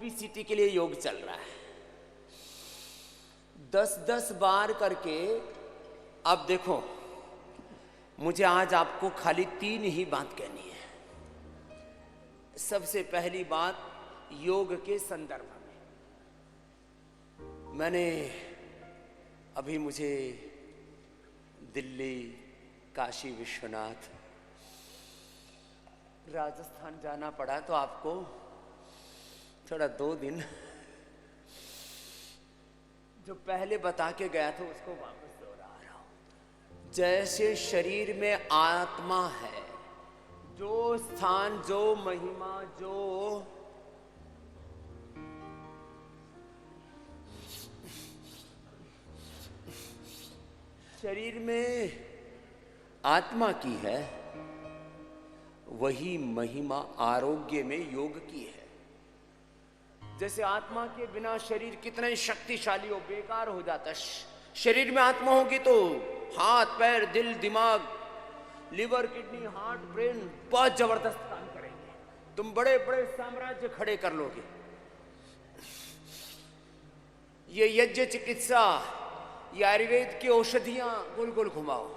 Obesity के लिए योग चल रहा है, 10-10 बार करके। अब देखो, मुझे आज आपको खाली 3 ही बात कहनी है। सबसे पहली बात, योग के संदर्भ में मैंने अभी मुझे दिल्ली, काशी विश्वनाथ, राजस्थान जाना पड़ा, तो आपको थोड़ा 2 दिन जो पहले बता के गया था उसको वापस दोहरा रहा हूं। जैसे शरीर में आत्मा है, जो स्थान, जो महिमा, जो शरीर में आत्मा की है, वही महिमा आरोग्य में योग की है। जैसे आत्मा के बिना शरीर कितना ही शक्तिशाली हो, बेकार हो जाता। शरीर में आत्मा होगी तो हाथ, पैर, दिल, दिमाग, लिवर, किडनी, हार्ट, ब्रेन बहुत जबरदस्त काम करेंगे। तुम बड़े बड़े साम्राज्य खड़े कर लोगे। ये यज्ञ चिकित्सा, ये आयुर्वेद की औषधियां गोल गोल घुमाओ,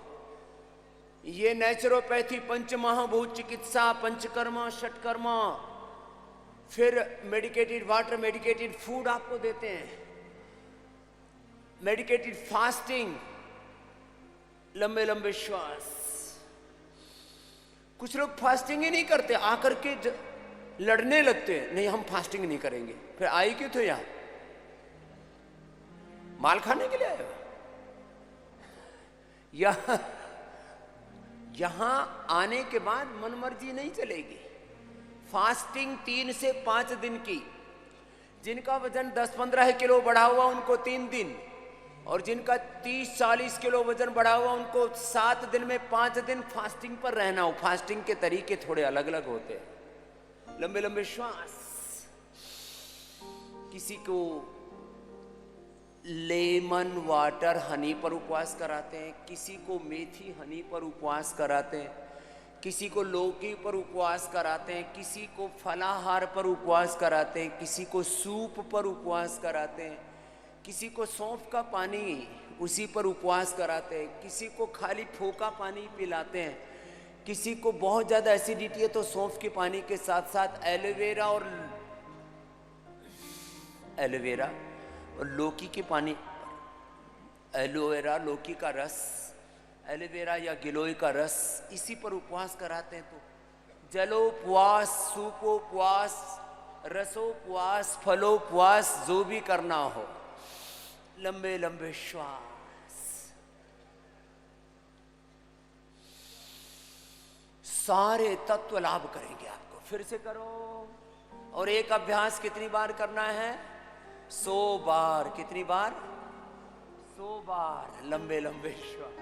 ये नेचुरोपैथी, पंचमहाभूत चिकित्सा, पंचकर्मा, षटकर्मा, फिर मेडिकेटेड वाटर, मेडिकेटेड फूड आपको देते हैं, मेडिकेटेड फास्टिंग, लंबे लंबे श्वास। कुछ लोग फास्टिंग ही नहीं करते, आकर के लड़ने लगते हैं, नहीं हम फास्टिंग नहीं करेंगे। फिर आई क्यों थे यहां? माल खाने के लिए आए हो? यहां आने के बाद मनमर्जी नहीं चलेगी। फास्टिंग 3 से 5 दिन की। जिनका वजन 10-15 किलो बढ़ा हुआ उनको 3 दिन, और जिनका 30-40 किलो वजन बढ़ा हुआ उनको 7 दिन में 5 दिन फास्टिंग पर रहना हो। फास्टिंग के तरीके थोड़े अलग अलग होते हैं। लंबे लंबे श्वास, किसी को लेमन वाटर हनी पर उपवास कराते हैं, किसी को मेथी हनी पर उपवास कराते हैं, किसी को लौकी पर उपवास कराते हैं, किसी को फलाहार पर उपवास कराते हैं, किसी को सूप पर उपवास कराते हैं, किसी को सौंफ का पानी उसी पर उपवास कराते हैं, किसी को खाली फोका पानी पिलाते हैं, किसी को बहुत ज़्यादा एसिडिटी है तो सौंफ के पानी के साथ साथ एलोवेरा और लौकी के पानी, एलोवेरा, लौकी का रस, एलोवेरा या गिलोय का रस, इसी पर उपवास कराते हैं। तो जलोपवास, सूपोपवास, रसोपवास, फलोपवास, जो भी करना हो, लंबे लंबे श्वास, सारे तत्व लाभ करेंगे आपको। फिर से करो। और एक अभ्यास कितनी बार करना है? 100 बार। कितनी बार? 100 बार लंबे लंबे श्वास।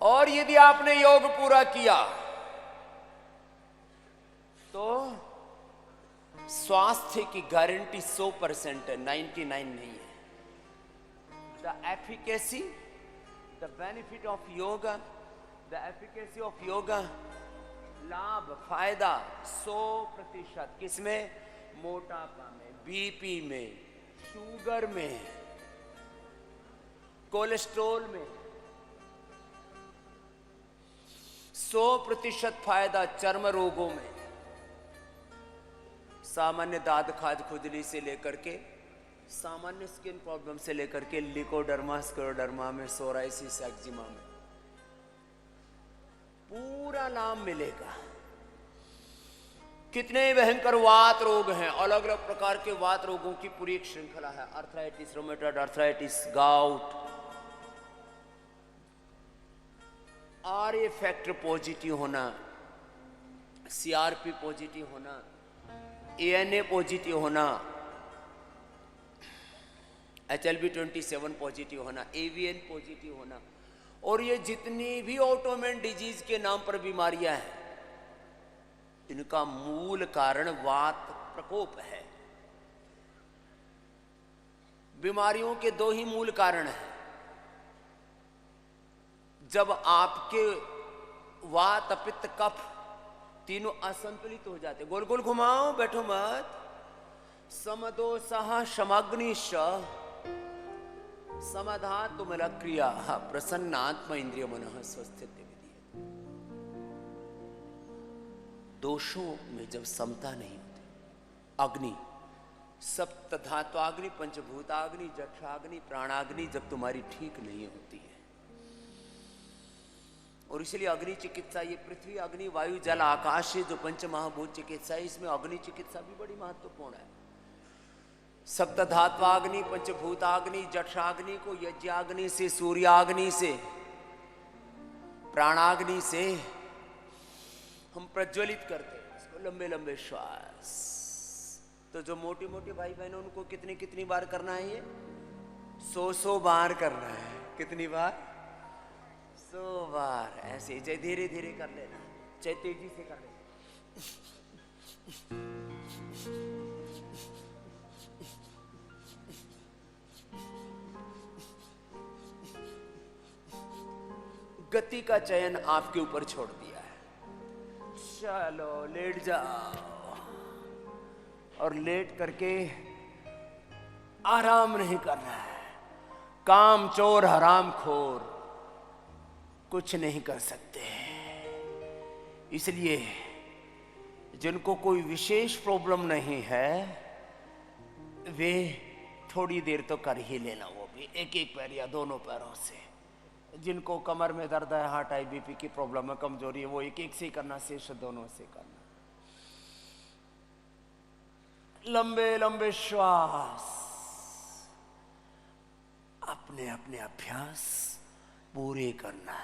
और यदि आपने योग पूरा किया तो स्वास्थ्य की गारंटी 100% है, 99 नहीं है। The efficacy, the benefit of yoga, the efficacy of yoga, लाभ, फायदा 100%। किसमें? मोटापा में, बीपी में, शुगर में, कोलेस्ट्रॉल में 100% फायदा। चर्म रोगों में, सामान्य दाद खाज खुजली से लेकर के, सामान्य स्किन प्रॉब्लम से लेकर के लिकोडर्मा, स्क्लेरोडर्मा में, सोराइसिस, एक्जिमा में पूरा लाभ मिलेगा। कितने भयंकर वात रोग हैं, अलग अलग प्रकार के वात रोगों की पूरी एक श्रृंखला है। Arthritis, rheumatoid arthritis, gout, RA factor positive होना, सीआरपी पॉजिटिव होना, एएनए पॉजिटिव होना, HLB27 पॉजिटिव होना, एवीएन पॉजिटिव होना, और ये जितनी भी ऑटोइम्यून डिजीज के नाम पर बीमारियां हैं, इनका मूल कारण वात प्रकोप है। बीमारियों के 2 ही मूल कारण हैं। जब आपके वात, पित्त, कफ तीनों असंतुलित हो जाते। गोल गोल घुमाओ, बैठो मत। समदोषः शमग्निश्च समाधातुमल क्रिया प्रसन्नात्म इंद्रिय मनः स्वस्थित विधि। दोषों में जब समता नहीं होती, अग्नि सप्त धात्वाग्नि, पंचभूताग्नि, जठराग्नि, प्राणाग्नि जब तुम्हारी ठीक नहीं होती है, और इसलिए अग्नि चिकित्सा, ये पृथ्वी अग्नि वायु जल आकाश है जो पंच महाभूत चिकित्सा है, इसमें अग्नि चिकित्सा भी बड़ी महत्वपूर्ण है। सप्त धात्वाग्नि, पंचभूताग्नि, जठराग्नि को यज्ञाग्नि से, सूर्याग्नि से, प्राणाग्नि से हम प्रज्वलित करते हैं इसको, लंबे लंबे श्वास। तो जो मोटी मोटी भाई बहनों, उनको कितनी कितनी बार करना है? ये 100 बार करना है। कितनी बार? 100 बार। ऐसे चाहे धीरे धीरे कर लेना, चाहे तेजी से कर लेना। गति का चयन आपके ऊपर छोड़ दिया है। चलो लेट जाओ, और लेट करके आराम नहीं करना है। काम चोर हराम खोर कुछ नहीं कर सकते। इसलिए जिनको कोई विशेष प्रॉब्लम नहीं है, वे थोड़ी देर तो कर ही लेना, वो भी एक एक पैर या दोनों पैरों से। जिनको कमर में दर्द है, हार्ट हाई बीपी की प्रॉब्लम है, कमजोरी है, वो एक एक से ही करना, शेष दोनों से करना। लंबे लंबे श्वास, अपने अपने अभ्यास पूरे करना।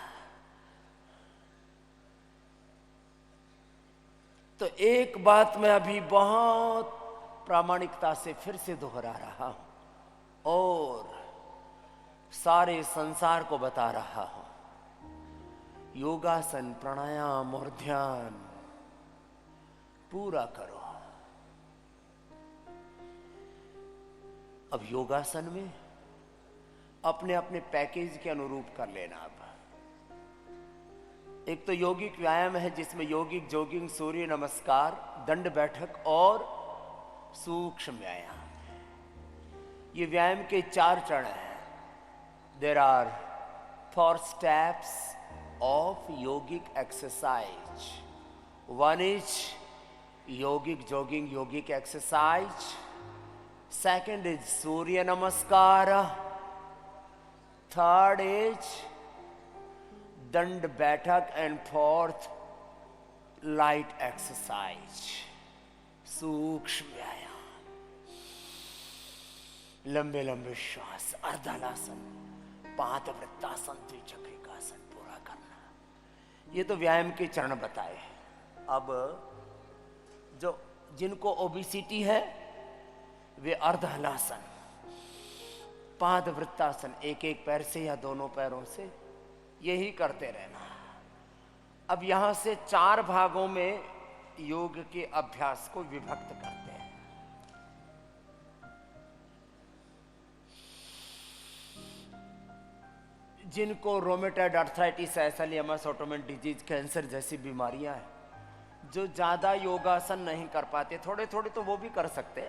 तो एक बात मैं अभी बहुत प्रामाणिकता से फिर से दोहरा रहा हूं और सारे संसार को बता रहा हूं, योगासन, प्राणायाम और ध्यान पूरा करो। अब योगासन में अपने अपने पैकेज के अनुरूप कर लेना। अब एक तो यौगिक व्यायाम है जिसमें यौगिक जॉगिंग, सूर्य नमस्कार, दंड बैठक और सूक्ष्म व्यायाम। ये व्यायाम के 4 चरण हैं। There are 4 steps of yogic exercise. One is yogic jogging, yogic exercise. Second is Surya Namaskar. Third is Dand Baitak, and fourth light exercise, सूक्ष्म व्यायाम। लंबे लंबे श्वास, अर्धलासन, पादवृत्तासन, द्विचक्रिकासन पूरा करना। ये तो व्यायाम के चरण बताए। अब जो जिनको ओबेसिटी है वे अर्धहलासन, पादवृत्तासन, एक एक पैर से या दोनों पैरों से, यही करते रहना। अब यहां से 4 भागों में योग के अभ्यास को विभक्त करते हैं। जिनको रोमेटॉइड आर्थराइटिस, एसालियमस, ऑटोइम्यून डिजीज, कैंसर जैसी बीमारियां हैं, जो ज्यादा योगासन नहीं कर पाते, थोड़े थोड़े तो वो भी कर सकते,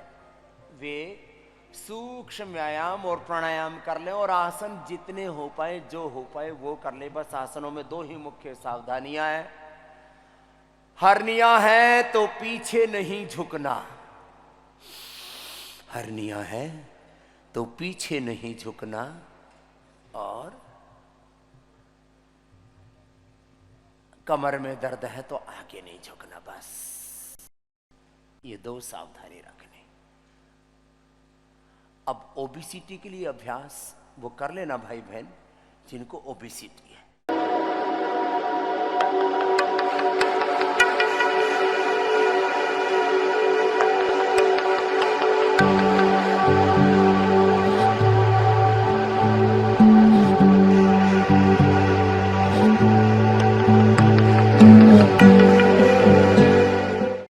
वे सूक्ष्म व्यायाम और प्राणायाम कर ले, और आसन जितने हो पाए, जो हो पाए वो कर ले। बस आसनों में 2 ही मुख्य सावधानियां हैं। हर्निया है तो पीछे नहीं झुकना, हर्निया है तो पीछे नहीं झुकना, और कमर में दर्द है तो आगे नहीं झुकना। बस ये 2 सावधानी रखनी। अब ओबेसिटी के लिए अभ्यास वो कर लेना भाई बहन जिनको ओबेसिटी है।